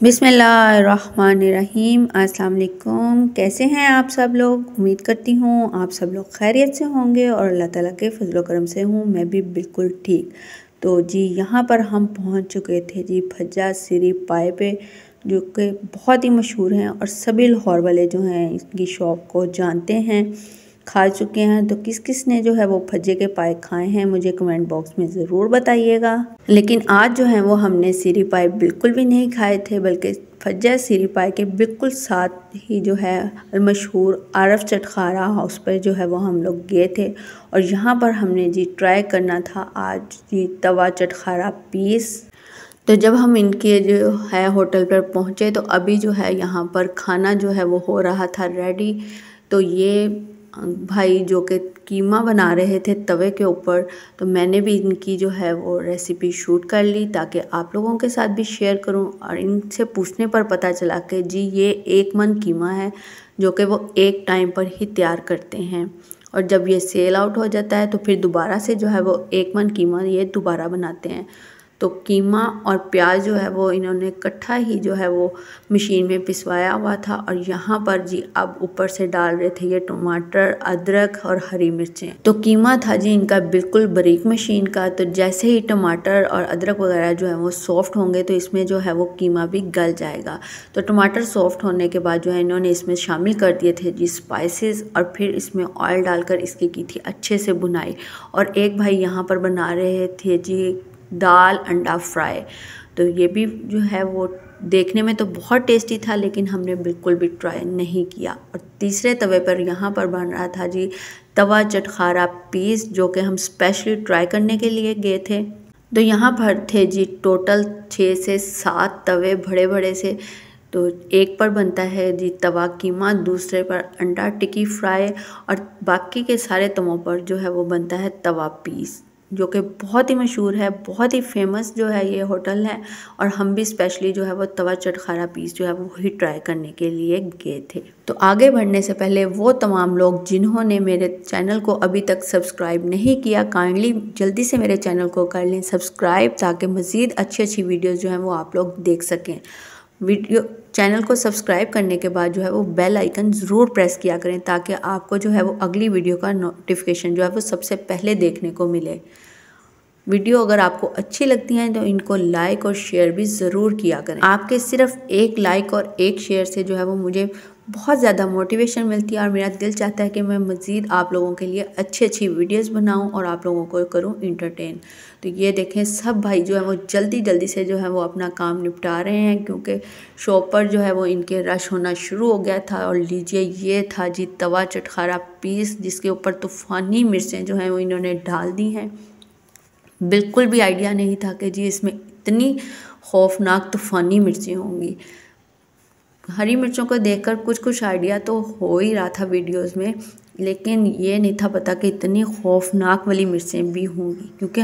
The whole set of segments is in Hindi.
बिस्मिल्लाहिर्रहमानिर्रहीम। अस्सलाम वालेकुम। कैसे हैं आप सब लोग? उम्मीद करती हूँ आप सब लोग खैरियत से होंगे और अल्लाह ताला के फजल करम से हूँ मैं भी बिल्कुल ठीक। तो जी यहाँ पर हम पहुँच चुके थे जी भज्जा सिरी पाए पे, जो कि बहुत ही मशहूर हैं और सभी लाहौर वाले जो हैं इसकी शॉप को जानते हैं, खा चुके हैं। तो किस किस ने जो है वो भज्जे के पाए खाए हैं मुझे कमेंट बॉक्स में ज़रूर बताइएगा। लेकिन आज जो है वो हमने सिरी पाए बिल्कुल भी नहीं खाए थे, बल्कि भज्जा सिरी पाए के बिल्कुल साथ ही जो है मशहूर आरफ चटखारा हाउस पर जो है वो हम लोग गए थे। और यहाँ पर हमने जी ट्राई करना था आज जी तवा चटखारा पीस। तो जब हम इनके जो है होटल पर पहुँचे तो अभी जो है यहाँ पर खाना जो है वो हो रहा था रेडी। तो ये भाई जो कि कीमा बना रहे थे तवे के ऊपर, तो मैंने भी इनकी जो है वो रेसिपी शूट कर ली ताकि आप लोगों के साथ भी शेयर करूं। और इनसे पूछने पर पता चला कि जी ये 1 मन कीमा है जो कि वो एक टाइम पर ही तैयार करते हैं, और जब ये सेल आउट हो जाता है तो फिर दोबारा से जो है वो 1 मन कीमा ये दोबारा बनाते हैं। तो कीमा और प्याज जो है वो इन्होंने इकट्ठा ही जो है वो मशीन में पिसवाया हुआ था। और यहाँ पर जी अब ऊपर से डाल रहे थे ये टमाटर, अदरक और हरी मिर्चें। तो कीमा था जी इनका बिल्कुल बारीक मशीन का। तो जैसे ही टमाटर और अदरक वगैरह जो है वो सॉफ्ट होंगे तो इसमें जो है वो कीमा भी गल जाएगा। तो टमाटर सॉफ्ट होने के बाद जो है इन्होंने इसमें शामिल कर दिए थे जी स्पाइसेस, और फिर इसमें ऑयल डालकर इसकी की थी अच्छे से बुनाई। और एक भाई यहाँ पर बना रहे थे जी दाल अंडा फ्राई। तो ये भी जो है वो देखने में तो बहुत टेस्टी था, लेकिन हमने बिल्कुल भी ट्राई नहीं किया। और तीसरे तवे पर यहाँ पर बन रहा था जी तवा चटखारा पीस, जो कि हम स्पेशली ट्राई करने के लिए गए थे। तो यहाँ पर थे जी टोटल 6 से 7 तवे बड़े बड़े से। तो एक पर बनता है जी तवा कीमा, दूसरे पर अंडा टिक्की फ्राई, और बाकी के सारे तवों पर जो है वो बनता है तवा पीस, जो कि बहुत ही मशहूर है, बहुत ही फेमस जो है ये होटल है। और हम भी स्पेशली जो है वो तवा चटखारा पीस जो है वो ही ट्राई करने के लिए गए थे। तो आगे बढ़ने से पहले वो तमाम लोग जिन्होंने मेरे चैनल को अभी तक सब्सक्राइब नहीं किया, काइंडली जल्दी से मेरे चैनल को कर लें सब्सक्राइब, ताकि मज़ीद अच्छी अच्छी वीडियोज़ जो हैं वो आप लोग देख सकें। वीडियो चैनल को सब्सक्राइब करने के बाद जो है वो बेल आइकन ज़रूर प्रेस किया करें, ताकि आपको जो है वो अगली वीडियो का नोटिफिकेशन जो है वो सबसे पहले देखने को मिले। वीडियो अगर आपको अच्छी लगती हैं तो इनको लाइक और शेयर भी ज़रूर किया करें। आपके सिर्फ एक लाइक और एक शेयर से जो है वो मुझे बहुत ज़्यादा मोटिवेशन मिलती है, और मेरा दिल चाहता है कि मैं मज़ीद आप लोगों के लिए अच्छी अच्छी वीडियोस बनाऊं और आप लोगों को करूं इंटरटेन। तो ये देखें सब भाई जो है वो जल्दी जल्दी से जो है वो अपना काम निपटा रहे हैं, क्योंकि शॉप पर जो है वो इनके रश होना शुरू हो गया था। और लीजिए ये था जी तवा चटखारा पीस, जिसके ऊपर तूफ़ानी मिर्चें जो हैं वो इन्होंने डाल दी हैं। बिल्कुल भी आइडिया नहीं था कि जी इसमें इतनी खौफनाक तूफ़ानी मिर्चें होंगी। हरी मिर्चों को देखकर कुछ कुछ आइडिया तो हो ही रहा था वीडियोस में, लेकिन ये नहीं था पता कि इतनी खौफनाक वाली मिर्चें भी होंगी। क्योंकि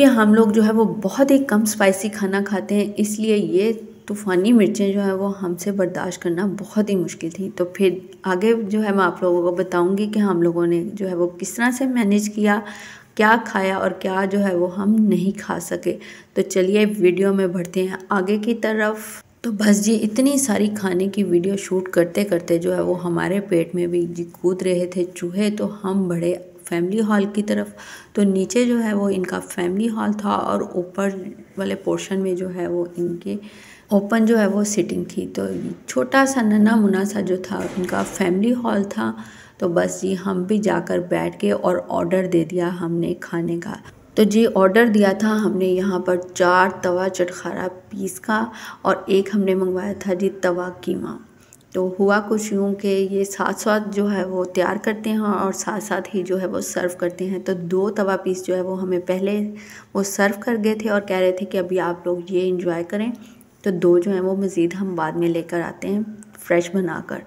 हम लोग जो है वो बहुत ही कम स्पाइसी खाना खाते हैं, इसलिए ये तूफ़ानी मिर्चें जो है वो हमसे बर्दाश्त करना बहुत ही मुश्किल थी। तो फिर आगे जो है मैं आप लोगों को बताऊंगी कि हम लोगों ने जो है वो किस तरह से मैनेज किया, क्या खाया और क्या जो है वो हम नहीं खा सके। तो चलिए वीडियो में बढ़ते हैं आगे की तरफ। तो बस जी इतनी सारी खाने की वीडियो शूट करते करते जो है वो हमारे पेट में भी जी कूद रहे थे चूहे। तो हम बढ़े फैमिली हॉल की तरफ। तो नीचे जो है वो इनका फैमिली हॉल था, और ऊपर वाले पोर्शन में जो है वो इनके ओपन जो है वो सिटिंग थी। तो छोटा सा नन्हा मुन्ना सा जो था इनका फैमिली हॉल था। तो बस जी हम भी जाकर बैठ के और ऑर्डर दे दिया हमने खाने का। तो जी ऑर्डर दिया था हमने यहाँ पर 4 तवा चटखारा पीस का, और एक हमने मंगवाया था जी तवा कीमा। तो हुआ कुछ यूँ कि ये साथ साथ जो है वो तैयार करते हैं और साथ साथ ही जो है वो सर्व करते हैं। तो 2 तवा पीस जो है वो हमें पहले वो सर्व कर गए थे और कह रहे थे कि अभी आप लोग ये इंजॉय करें। तो 2 जो हैं वो मज़ीद हम बाद में लेकर आते हैं फ्रेश बनाकर।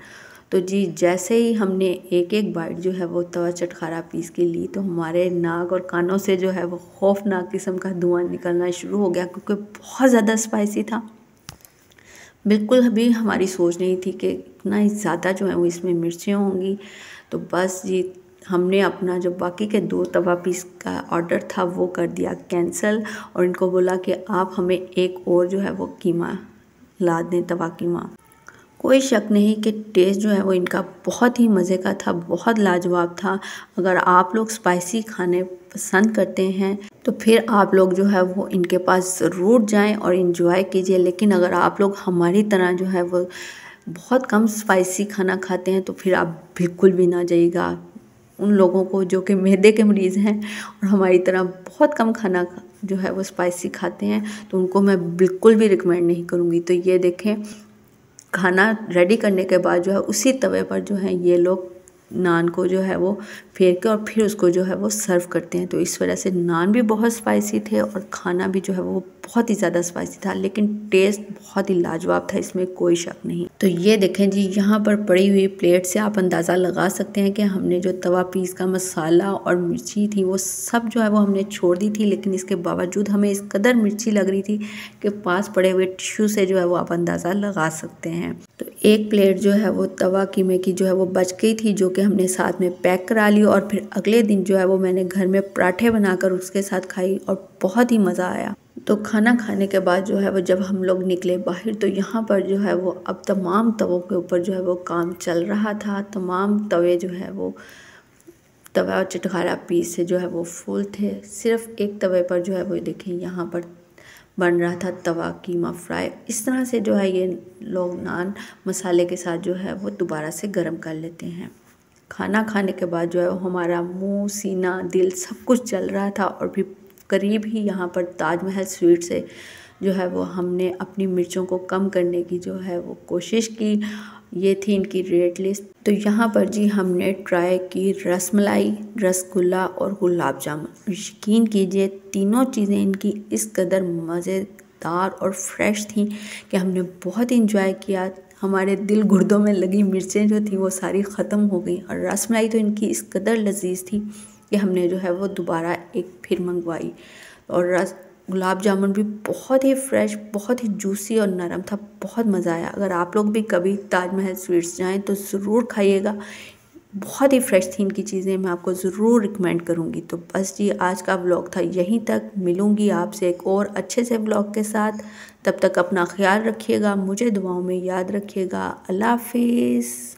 तो जी जैसे ही हमने एक एक बाइट जो है वो तवा चटखारा पीस की ली, तो हमारे नाक और कानों से जो है वो खौफनाक किस्म का धुआं निकलना शुरू हो गया, क्योंकि बहुत ज़्यादा स्पाइसी था। बिल्कुल भी हमारी सोच नहीं थी कि इतना ज़्यादा जो है वो इसमें मिर्चें होंगी। तो बस जी हमने अपना जो बाकी के 2 तवा पीस का ऑर्डर था वो कर दिया कैंसिल, और इनको बोला कि आप हमें एक और जो है वो कीमा ला दें तवा कीमा। कोई शक नहीं कि टेस्ट जो है वो इनका बहुत ही मज़े का था, बहुत लाजवाब था। अगर आप लोग स्पाइसी खाने पसंद करते हैं तो फिर आप लोग जो है वो इनके पास ज़रूर जाएं और इन्जॉय कीजिए। लेकिन अगर आप लोग हमारी तरह जो है वो बहुत कम स्पाइसी खाना खाते हैं तो फिर आप बिल्कुल भी ना जाइएगा। उन लोगों को जो कि मैदे के मरीज़ हैं और हमारी तरह बहुत कम खाना जो है वो स्पाइसी खाते हैं, तो उनको मैं बिल्कुल भी रिकमेंड नहीं करूँगी। तो ये देखें, खाना रेडी करने के बाद जो है उसी तवे पर जो है ये लोग नान को जो है वो फेर के और फिर उसको जो है वो सर्व करते हैं। तो इस वजह से नान भी बहुत स्पाइसी थे और खाना भी जो है वो बहुत ही ज़्यादा स्पाइसी था, लेकिन टेस्ट बहुत ही लाजवाब था, इसमें कोई शक नहीं। तो ये देखें जी, यहाँ पर पड़ी हुई प्लेट से आप अंदाज़ा लगा सकते हैं कि हमने जो तवा पीस का मसाला और मिर्ची थी वो सब जो है वो हमने छोड़ दी थी, लेकिन इसके बावजूद हमें इस कदर मिर्ची लग रही थी कि पास पड़े हुए टिश्यू से जो है वो आप अंदाज़ा लगा सकते हैं। तो एक प्लेट जो है वो तवा कीमे की जो है वो बच गई थी, जो कि हमने साथ में पैक करा ली और फिर अगले दिन जो है वो मैंने घर में पराठे बनाकर उसके साथ खाई और बहुत ही मज़ा आया। तो खाना खाने के बाद जो है वो जब हम लोग निकले बाहर, तो यहाँ पर जो है वो अब तमाम तवों के ऊपर जो है वो काम चल रहा था। तमाम तवे जो है वो तवा और चटखारा पीस से जो है वो फुल थे। सिर्फ एक तवे पर जो है वो देखिए यहाँ पर बन रहा था तवा कीमा फ्राई। इस तरह से जो है ये लोग नान मसाले के साथ जो है वो दोबारा से गर्म कर लेते हैं। खाना खाने के बाद जो है हमारा मुंह, सीना, दिल सब कुछ चल रहा था और भी करीब ही यहाँ पर ताजमहल स्वीट से जो है वो हमने अपनी मिर्चों को कम करने की जो है वो कोशिश की। ये थी इनकी रेट लिस्ट। तो यहाँ पर जी हमने ट्राई की रसमलाई, रसगुल्ला और गुलाब जामुन। यकीन कीजिए तीनों चीज़ें इनकी इस कदर मज़ेदार और फ्रेश थी कि हमने बहुत इंजॉय किया। हमारे दिल गुर्दों में लगी मिर्चें जो थी वो सारी ख़त्म हो गई और रसमलाई तो इनकी इस कदर लजीज थी कि हमने जो है वो दोबारा एक फिर मंगवाई। और गुलाब जामुन भी बहुत ही फ्रेश, बहुत ही जूसी और नरम था, बहुत मज़ा आया। अगर आप लोग भी कभी ताजमहल स्वीट्स जाएं तो ज़रूर खाइएगा, बहुत ही फ्रेश थी इनकी चीज़ें, मैं आपको ज़रूर रिकमेंड करूँगी। तो बस जी आज का व्लॉग था यहीं तक। मिलूँगी आपसे एक और अच्छे से व्लॉग के साथ। तब तक अपना ख्याल रखिएगा, मुझे दुआओं में याद रखिएगा। अल्लाह हाफिज़।